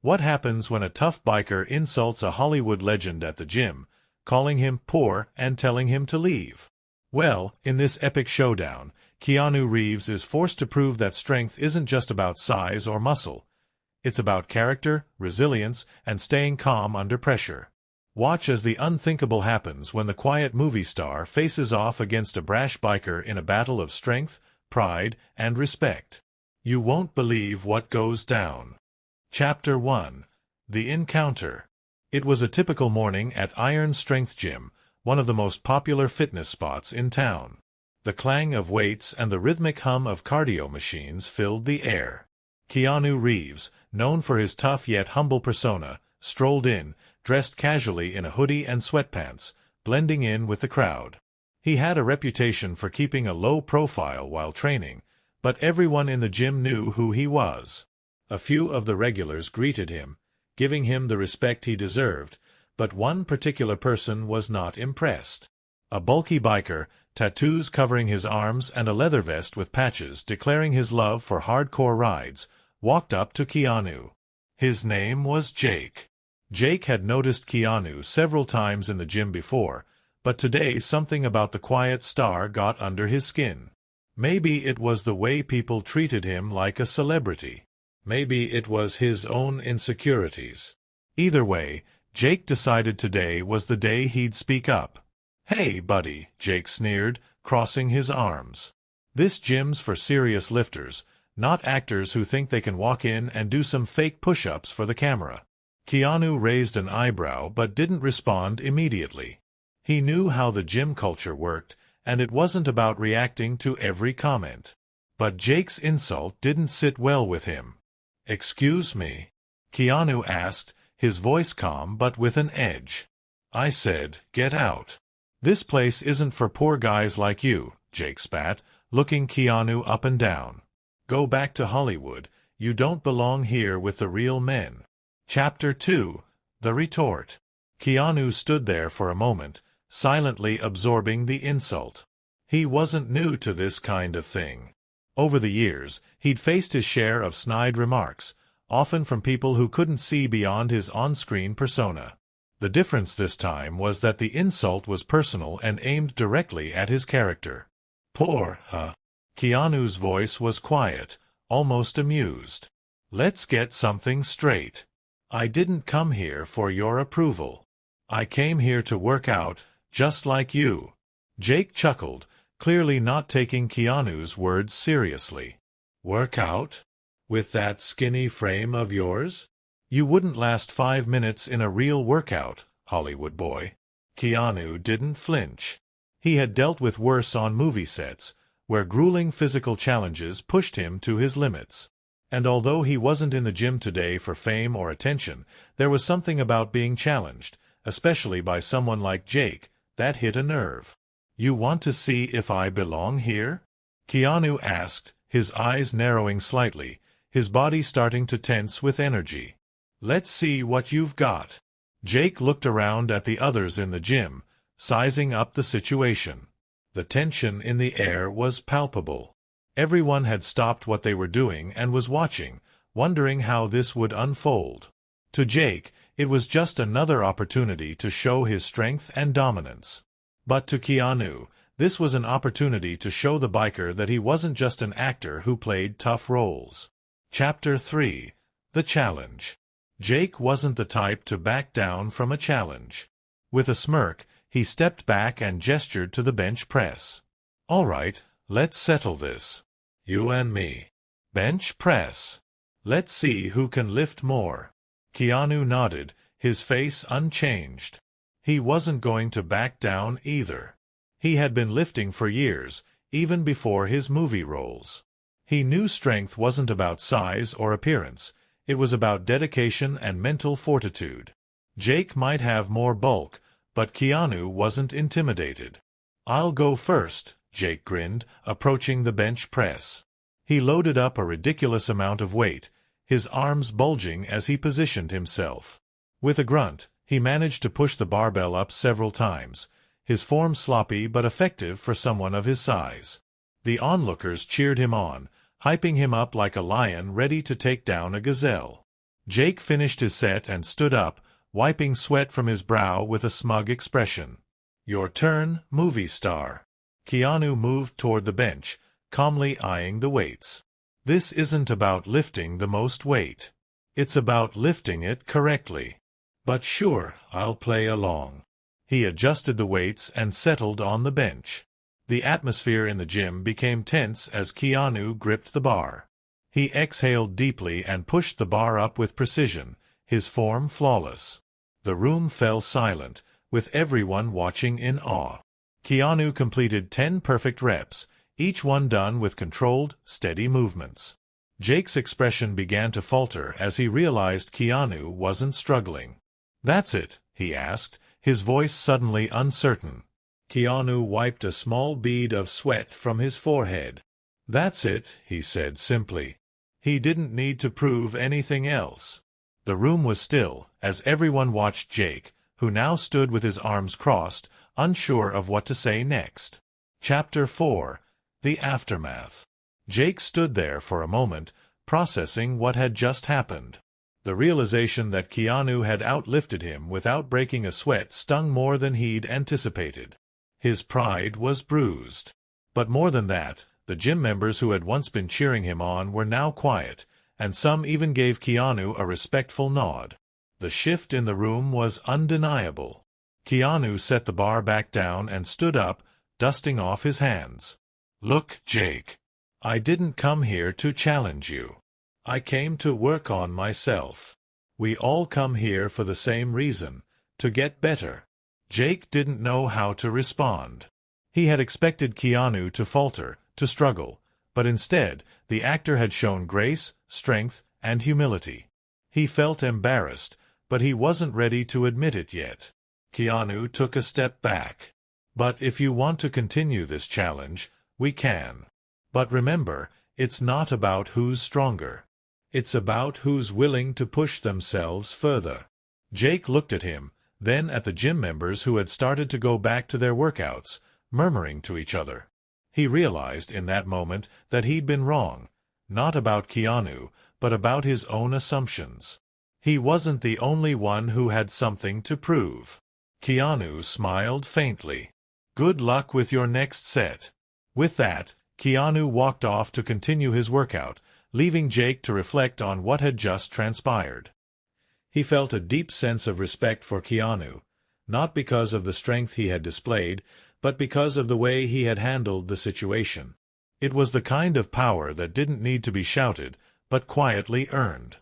What happens when a tough biker insults a Hollywood legend at the gym, calling him poor and telling him to leave? Well, in this epic showdown, Keanu Reeves is forced to prove that strength isn't just about size or muscle. It's about character, resilience, and staying calm under pressure. Watch as the unthinkable happens when the quiet movie star faces off against a brash biker in a battle of strength, pride, and respect. You won't believe what goes down. Chapter 1. The Encounter. It was a typical morning at Iron Strength Gym, one of the most popular fitness spots in town. The clang of weights and the rhythmic hum of cardio machines filled the air. Keanu Reeves, known for his tough yet humble persona, strolled in, dressed casually in a hoodie and sweatpants, blending in with the crowd. He had a reputation for keeping a low profile while training, but everyone in the gym knew who he was. A few of the regulars greeted him, giving him the respect he deserved, but one particular person was not impressed. A bulky biker, tattoos covering his arms and a leather vest with patches declaring his love for hardcore rides, walked up to Keanu. His name was Jake. Jake had noticed Keanu several times in the gym before, but today something about the quiet star got under his skin. Maybe it was the way people treated him like a celebrity. Maybe it was his own insecurities. Either way, Jake decided today was the day he'd speak up. "Hey, buddy," Jake sneered, crossing his arms. "This gym's for serious lifters, not actors who think they can walk in and do some fake push-ups for the camera." Keanu raised an eyebrow but didn't respond immediately. He knew how the gym culture worked, and it wasn't about reacting to every comment. But Jake's insult didn't sit well with him. "Excuse me?" Keanu asked, his voice calm but with an edge. "I said, get out." "This place isn't for poor guys like you," Jake spat, looking Keanu up and down. "Go back to Hollywood. You don't belong here with the real men." Chapter 2. The Retort. Keanu stood there for a moment, silently absorbing the insult. He wasn't new to this kind of thing. Over the years, he'd faced his share of snide remarks, often from people who couldn't see beyond his on-screen persona. The difference this time was that the insult was personal and aimed directly at his character. "Poor, huh?" Keanu's voice was quiet, almost amused. "Let's get something straight. I didn't come here for your approval. I came here to work out, just like you." Jake chuckled, clearly not taking Keanu's words seriously. "Work out? With that skinny frame of yours? You wouldn't last 5 minutes in a real workout, Hollywood boy." Keanu didn't flinch. He had dealt with worse on movie sets, where grueling physical challenges pushed him to his limits. And although he wasn't in the gym today for fame or attention, there was something about being challenged, especially by someone like Jake, that hit a nerve. "You want to see if I belong here?" Keanu asked, his eyes narrowing slightly, his body starting to tense with energy. "Let's see what you've got." Jake looked around at the others in the gym, sizing up the situation. The tension in the air was palpable. Everyone had stopped what they were doing and was watching, wondering how this would unfold. To Jake, it was just another opportunity to show his strength and dominance. But to Keanu, this was an opportunity to show the biker that he wasn't just an actor who played tough roles. Chapter 3. The Challenge. Jake wasn't the type to back down from a challenge. With a smirk, he stepped back and gestured to the bench press. "All right, let's settle this. You and me. Bench press. Let's see who can lift more." Keanu nodded, his face unchanged. He wasn't going to back down either. He had been lifting for years, even before his movie roles. He knew strength wasn't about size or appearance, it was about dedication and mental fortitude. Jake might have more bulk, but Keanu wasn't intimidated. "I'll go first," Jake grinned, approaching the bench press. He loaded up a ridiculous amount of weight, his arms bulging as he positioned himself. With a grunt, he managed to push the barbell up several times, his form sloppy but effective for someone of his size. The onlookers cheered him on, hyping him up like a lion ready to take down a gazelle. Jake finished his set and stood up, wiping sweat from his brow with a smug expression. "Your turn, movie star." Keanu moved toward the bench, calmly eyeing the weights. "This isn't about lifting the most weight. It's about lifting it correctly. But sure, I'll play along." He adjusted the weights and settled on the bench. The atmosphere in the gym became tense as Keanu gripped the bar. He exhaled deeply and pushed the bar up with precision, his form flawless. The room fell silent, with everyone watching in awe. Keanu completed 10 perfect reps, each one done with controlled, steady movements. Jake's expression began to falter as he realized Keanu wasn't struggling. "That's it?" he asked, his voice suddenly uncertain. Keanu wiped a small bead of sweat from his forehead. "That's it," he said simply. He didn't need to prove anything else. The room was still, as everyone watched Jake, who now stood with his arms crossed, unsure of what to say next. Chapter 4. The Aftermath. Jake stood there for a moment, processing what had just happened. The realization that Keanu had outlifted him without breaking a sweat stung more than he'd anticipated. His pride was bruised. But more than that, the gym members who had once been cheering him on were now quiet, and some even gave Keanu a respectful nod. The shift in the room was undeniable. Keanu set the bar back down and stood up, dusting off his hands. "Look, Jake. I didn't come here to challenge you. I came to work on myself. We all come here for the same reason, to get better." Jake didn't know how to respond. He had expected Keanu to falter, to struggle, but instead, the actor had shown grace, strength, and humility. He felt embarrassed, but he wasn't ready to admit it yet. Keanu took a step back. "But if you want to continue this challenge, we can. But remember, it's not about who's stronger. It's about who's willing to push themselves further." Jake looked at him, then at the gym members who had started to go back to their workouts, murmuring to each other. He realized in that moment that he'd been wrong, not about Keanu, but about his own assumptions. He wasn't the only one who had something to prove. Keanu smiled faintly. "Good luck with your next set." With that, Keanu walked off to continue his workout, leaving Jake to reflect on what had just transpired. He felt a deep sense of respect for Keanu, not because of the strength he had displayed, but because of the way he had handled the situation. It was the kind of power that didn't need to be shouted, but quietly earned.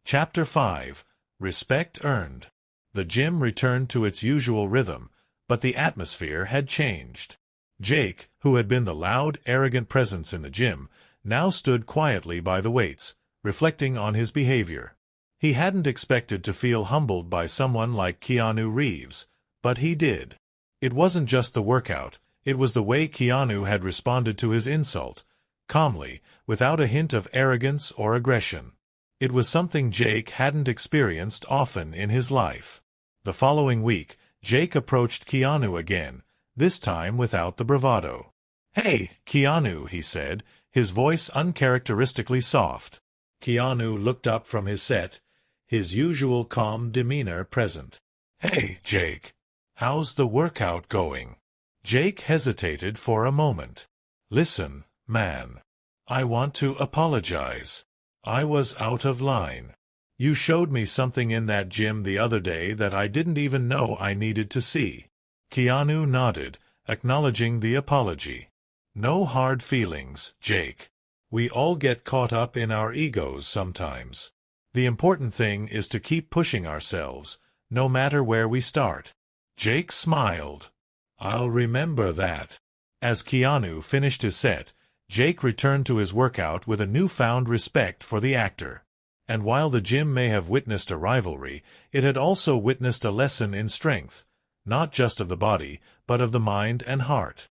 Chapter 5. Respect Earned. The gym returned to its usual rhythm, but the atmosphere had changed. Jake, who had been the loud, arrogant presence in the gym, now stood quietly by the weights, reflecting on his behavior. He hadn't expected to feel humbled by someone like Keanu Reeves, but he did. It wasn't just the workout, it was the way Keanu had responded to his insult, calmly, without a hint of arrogance or aggression. It was something Jake hadn't experienced often in his life. The following week, Jake approached Keanu again, this time without the bravado. "Hey, Keanu," he said, his voice uncharacteristically soft. Keanu looked up from his set, his usual calm demeanor present. "Hey, Jake. How's the workout going?" Jake hesitated for a moment. "Listen, man. I want to apologize. I was out of line. You showed me something in that gym the other day that I didn't even know I needed to see." Keanu nodded, acknowledging the apology. "No hard feelings, Jake. We all get caught up in our egos sometimes. The important thing is to keep pushing ourselves, no matter where we start." Jake smiled. "I'll remember that." As Keanu finished his set, Jake returned to his workout with a newfound respect for the actor. And while the gym may have witnessed a rivalry, it had also witnessed a lesson in strength, not just of the body, but of the mind and heart.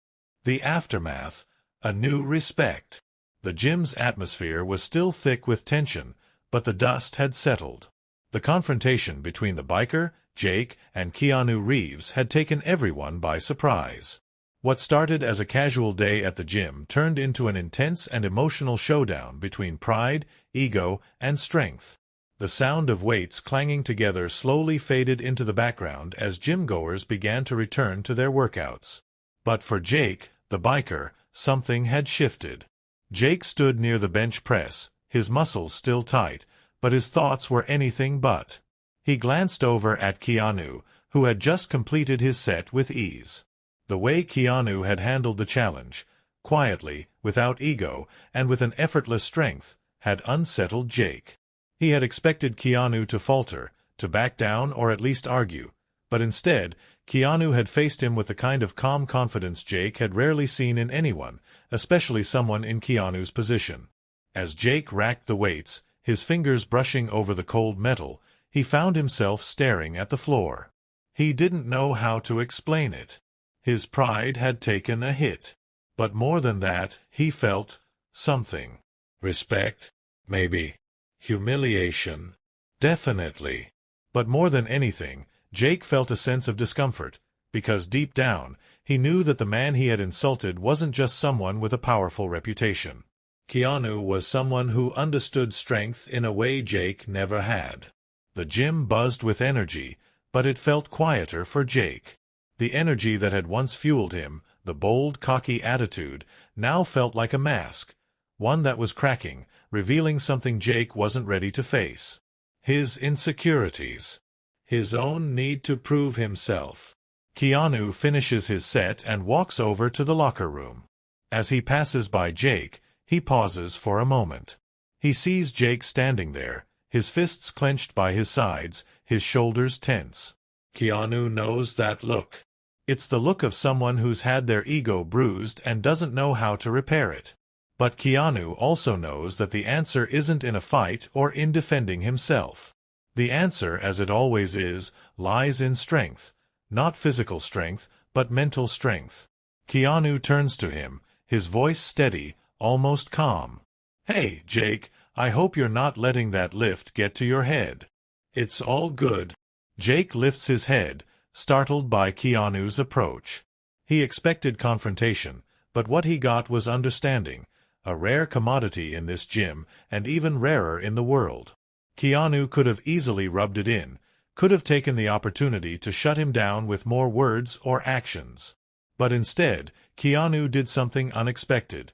The aftermath, a new respect. The gym's atmosphere was still thick with tension, but the dust had settled. The confrontation between the biker, Jake, and Keanu Reeves had taken everyone by surprise. What started as a casual day at the gym turned into an intense and emotional showdown between pride, ego, and strength. The sound of weights clanging together slowly faded into the background as gym-goers began to return to their workouts. But for Jake, the biker, something had shifted. Jake stood near the bench press, his muscles still tight, but his thoughts were anything but. He glanced over at Keanu, who had just completed his set with ease. The way Keanu had handled the challenge, quietly, without ego, and with an effortless strength, had unsettled Jake. He had expected Keanu to falter, to back down or at least argue, but instead, Keanu had faced him with the kind of calm confidence Jake had rarely seen in anyone, especially someone in Keanu's position. As Jake racked the weights, his fingers brushing over the cold metal, he found himself staring at the floor. He didn't know how to explain it. His pride had taken a hit. But more than that, he felt something. Respect? Maybe. Humiliation? Definitely. But more than anything, Jake felt a sense of discomfort, because deep down, he knew that the man he had insulted wasn't just someone with a powerful reputation. Keanu was someone who understood strength in a way Jake never had. The gym buzzed with energy, but it felt quieter for Jake. The energy that had once fueled him, the bold, cocky attitude, now felt like a mask, one that was cracking, revealing something Jake wasn't ready to face. His insecurities. His own need to prove himself. Keanu finishes his set and walks over to the locker room. As he passes by Jake, he pauses for a moment. He sees Jake standing there, his fists clenched by his sides, his shoulders tense. Keanu knows that look. It's the look of someone who's had their ego bruised and doesn't know how to repair it. But Keanu also knows that the answer isn't in a fight or in defending himself. The answer, as it always is, lies in strength. Not physical strength, but mental strength. Keanu turns to him, his voice steady, almost calm. "Hey, Jake, I hope you're not letting that lift get to your head." "It's all good." Jake lifts his head, startled by Keanu's approach. He expected confrontation, but what he got was understanding, a rare commodity in this gym and even rarer in the world. Keanu could have easily rubbed it in, could have taken the opportunity to shut him down with more words or actions. But instead, Keanu did something unexpected.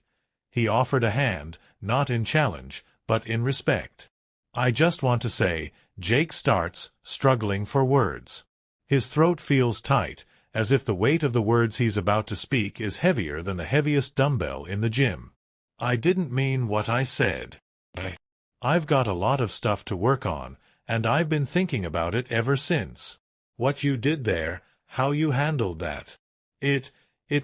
He offered a hand, not in challenge, but in respect. "I just want to say," Jake starts, struggling for words. His throat feels tight, as if the weight of the words he's about to speak is heavier than the heaviest dumbbell in the gym. "I didn't mean what I said. I've got a lot of stuff to work on, and I've been thinking about it ever since. What you did there, how you handled that. It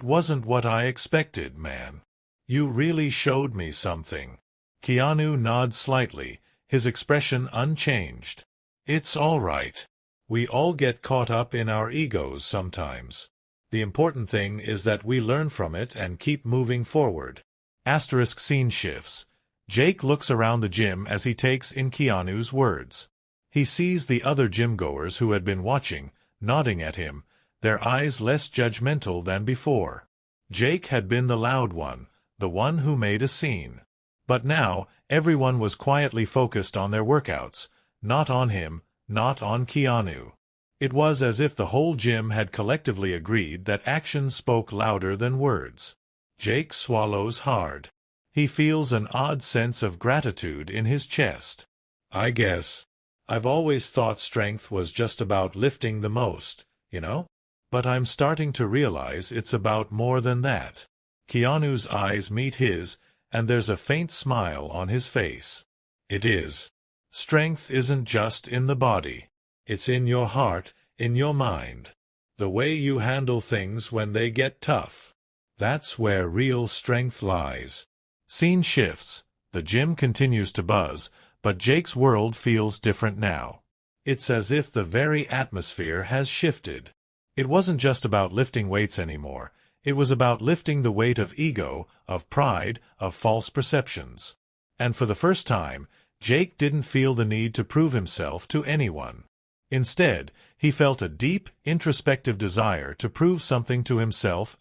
wasn't what I expected, man. You really showed me something." Keanu nods slightly, his expression unchanged. "It's all right. We all get caught up in our egos sometimes. The important thing is that we learn from it and keep moving forward." Scene shifts. Jake looks around the gym as he takes in Keanu's words. He sees the other gym-goers who had been watching, nodding at him, their eyes less judgmental than before. Jake had been the loud one, the one who made a scene. But now, everyone was quietly focused on their workouts, not on him, not on Keanu. It was as if the whole gym had collectively agreed that actions spoke louder than words. Jake swallows hard. He feels an odd sense of gratitude in his chest. "I guess. I've always thought strength was just about lifting the most, you know? But I'm starting to realize it's about more than that." Keanu's eyes meet his, and there's a faint smile on his face. "It is. Strength isn't just in the body. It's in your heart, in your mind. The way you handle things when they get tough. That's where real strength lies." Scene shifts. The gym continues to buzz, but Jake's world feels different now. It's as if the very atmosphere has shifted. It wasn't just about lifting weights anymore. It was about lifting the weight of ego, of pride, of false perceptions. And for the first time, Jake didn't feel the need to prove himself to anyone. Instead, he felt a deep, introspective desire to prove something to himself.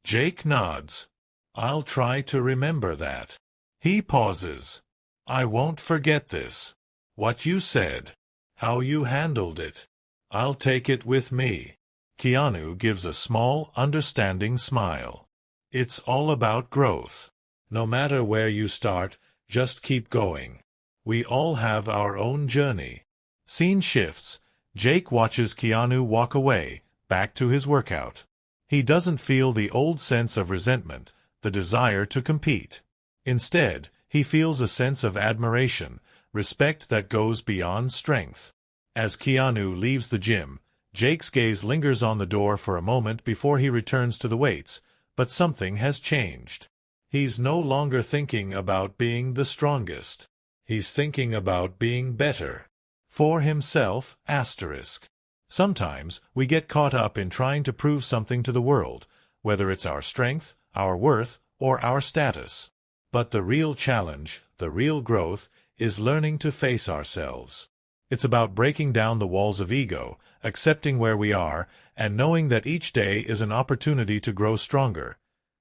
Jake nods. "I'll try to remember that." He pauses. "I won't forget this." What you said. How you handled it. I'll take it with me. Keanu gives a small, understanding smile. It's all about growth. No matter where you start, just keep going. We all have our own journey. Scene shifts. Jake watches Keanu walk away, back to his workout. He doesn't feel the old sense of resentment, the desire to compete. Instead, he feels a sense of admiration, respect that goes beyond strength. As Keanu leaves the gym, Jake's gaze lingers on the door for a moment before he returns to the weights, but something has changed. He's no longer thinking about being the strongest. He's thinking about being better. For himself, asterisk. Sometimes we get caught up in trying to prove something to the world, whether it's our strength, our worth, or our status. But the real challenge, the real growth, is learning to face ourselves. It's about breaking down the walls of ego, accepting where we are, and knowing that each day is an opportunity to grow stronger,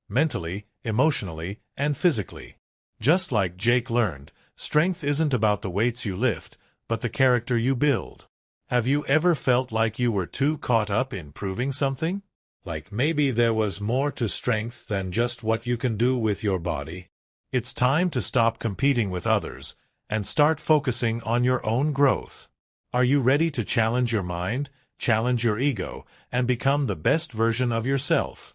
mentally, emotionally, and physically. Just like Jake learned, strength isn't about the weights you lift, but the character you build. Have you ever felt like you were too caught up in proving something? Like maybe there was more to strength than just what you can do with your body? It's time to stop competing with others and start focusing on your own growth. Are you ready to challenge your mind, challenge your ego, and become the best version of yourself?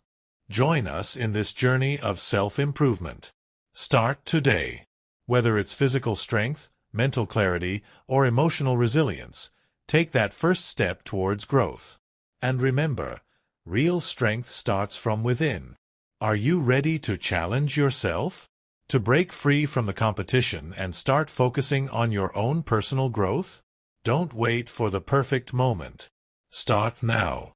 Join us in this journey of self-improvement. Start today. Whether it's physical strength, mental clarity, or emotional resilience, take that first step towards growth. And remember, real strength starts from within. Are you ready to challenge yourself? To break free from the competition and start focusing on your own personal growth? Don't wait for the perfect moment. Start now.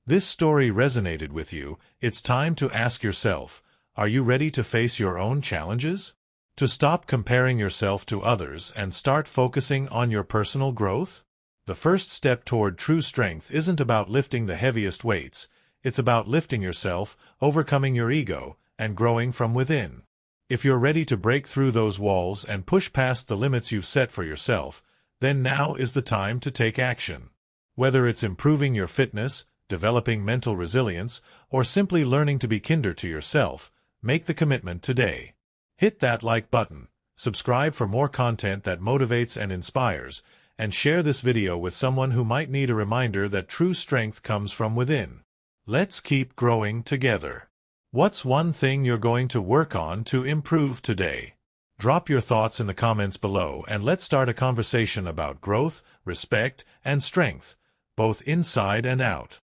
This story resonated with you. It's time to ask yourself, are you ready to face your own challenges? To stop comparing yourself to others and start focusing on your personal growth? The first step toward true strength isn't about lifting the heaviest weights. It's about lifting yourself, overcoming your ego, and growing from within. If you're ready to break through those walls and push past the limits you've set for yourself, then now is the time to take action. Whether it's improving your fitness, developing mental resilience, or simply learning to be kinder to yourself, make the commitment today. Hit that like button, subscribe for more content that motivates and inspires, and share this video with someone who might need a reminder that true strength comes from within. Let's keep growing together. What's one thing you're going to work on to improve today? Drop your thoughts in the comments below and let's start a conversation about growth, respect, and strength, both inside and out.